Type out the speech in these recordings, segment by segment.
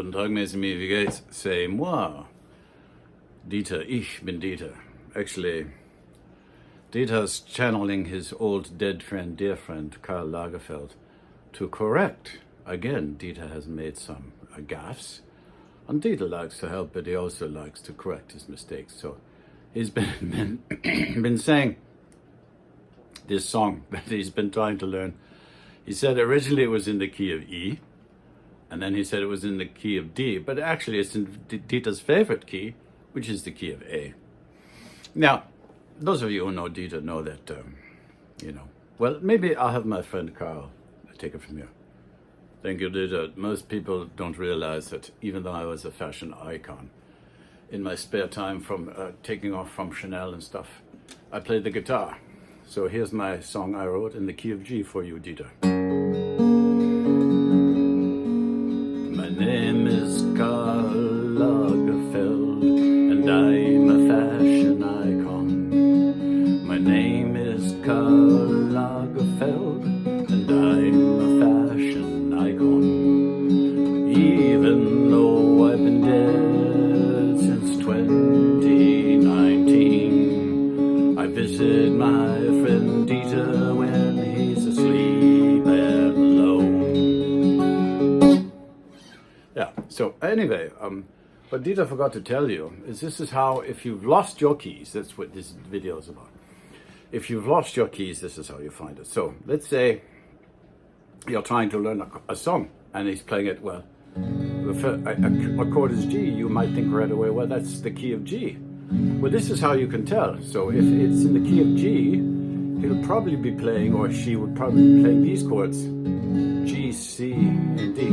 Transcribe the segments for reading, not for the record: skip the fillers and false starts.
Guten Tag, Messi, wie geht's? C'est moi, Dieter. Ich bin Dieter. Actually, Dieter's channeling his old dead friend, dear friend, Karl Lagerfeld, to correct. Again, Dieter has made some gaffes, and Dieter likes to help, but he also likes to correct his mistakes. So he's been saying this song that he's been trying to learn. He said originally it was in the key of E, and then he said it was in the key of D, but actually it's in Dieter's favorite key, which is the key of A. Now, those of you who know Dieter know that, well, maybe I'll have my friend Carl take it from here. Thank you, Dieter. Most people don't realize that even though I was a fashion icon, in my spare time from taking off from Chanel and stuff, I played the guitar. So here's my song I wrote in the key of G for you, Dieter. My name is Karl Lagerfeld, and I'm a fashion icon. My name is Karl Lagerfeld, and I'm a fashion icon. Even though I've been dead since 2019, I visit my friend Dieter when he's asleep and alone. Yeah, so anyway, what Dieter forgot to tell you is this is how, if you've lost your keys, that's what this video is about. If you've lost your keys, this is how you find it. So let's say you're trying to learn a song and he's playing it well. A chord is G, you might think right away, well, that's the key of G. Well, this is how you can tell. So if it's in the key of G, he'll probably be playing, or she would probably be playing these chords, G, C, and D.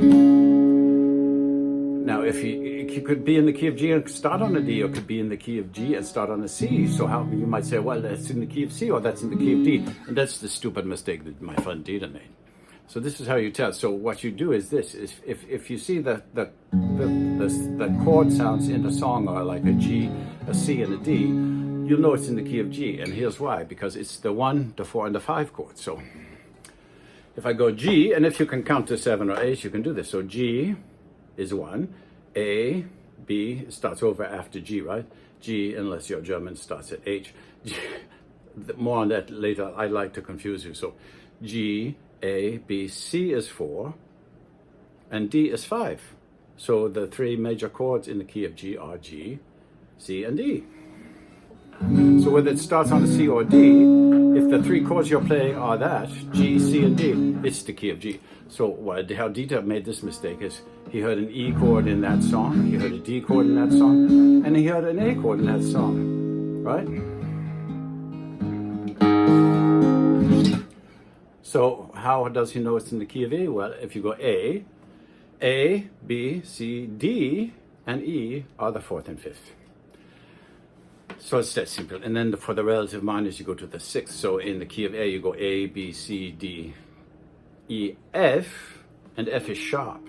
Now, if he could be in the key of G and start on a D, or could be in the key of G and start on a C. So how you might say, well, that's in the key of C, or that's in the key of D. And that's the stupid mistake that my friend Dieter made. So this is how you tell. So what you do is this: is if you see the chord sounds in the song are like a G, a C, and a D, you'll know it's in the key of G. And here's why: because it's the 1, the 4, and the 5 chords. So if I go G, and if you can count to 7 or 8, you can do this. So G is 1, A, B starts over after G, right? G, unless you're German, starts at H. G, more on that later. I like to confuse you. So G, A, B, C is 4, and D is 5. So the 3 major chords in the key of G are G, C, and D. So whether it starts on a C or D, if the 3 chords you're playing are that, G, C, and D, it's the key of G. So how Dieter made this mistake is he heard an E chord in that song, he heard a D chord in that song, and he heard an A chord in that song, right? So how does he know it's in the key of A? Well, if you go A, B, C, D, and E are the 4th and 5th. So it's that simple. And then for the relative minors, you go to the 6th. So in the key of A, you go A, B, C, D, E, F, and F is sharp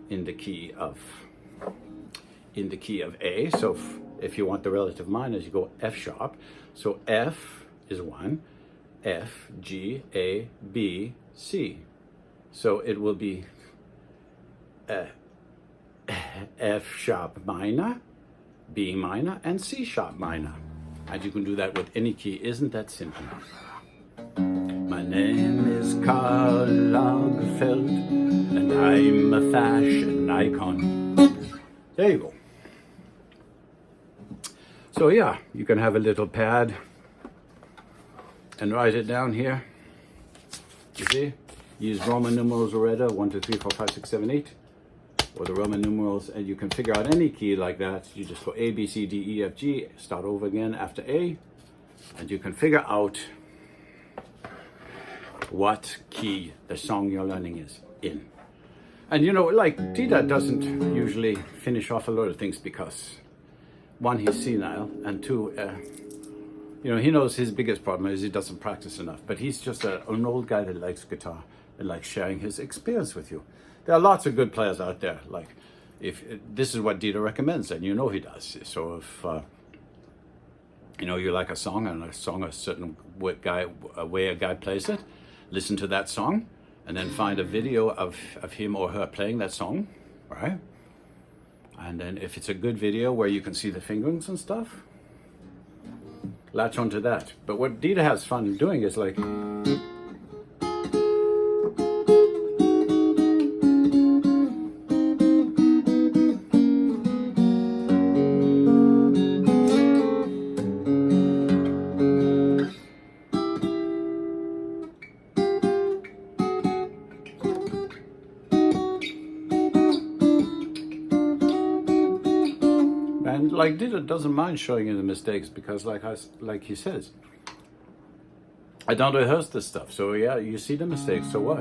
in the key of A. So if you want the relative minors, you go F sharp. So F is 1. F, G, A, B, C. So it will be F sharp minor, B minor, and C sharp minor. And you can do that with any key. Isn't that simple? My name is Karl Lagerfeld, and I'm a fashion icon. There you go. So yeah, you can have a little pad and write it down here. You see? Use Roman numerals Loretta, 1, 2, 3, 4, 5, 6, 7, 8. Or the Roman numerals, and you can figure out any key like that. You just go A, B, C, D, E, F, G, start over again after A, and you can figure out what key the song you're learning is in. And like Dieter doesn't usually finish off a lot of things because 1, he's senile, and 2, he knows his biggest problem is he doesn't practice enough. But he's just an old guy that likes guitar and likes sharing his experience with you. There are lots of good players out there. Like, if this is what Dieter recommends, and he does. So if you like a song and a certain way a guy plays it, listen to that song, and then find a video of him or her playing that song, right? And then if it's a good video where you can see the fingerings and stuff, latch onto that. But what Dita has fun doing is like, and like Dita doesn't mind showing you the mistakes because like he says, I don't rehearse this stuff. So yeah, you see the mistakes, so what?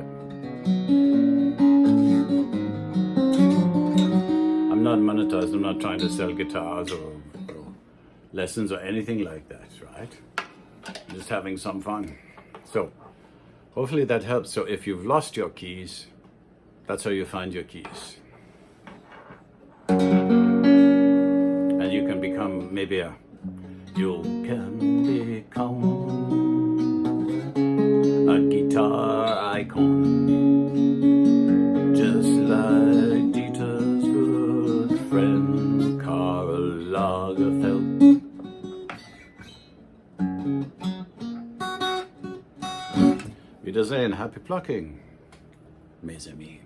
I'm not monetized, I'm not trying to sell guitars or lessons or anything like that, right? Just having some fun. So hopefully that helps. So if you've lost your keys, that's how you find your keys. And you can become you can become a guitar icon, just like Dieter's good friend Karl Lagerfeld. Wiedersehen, happy plucking, mes amis.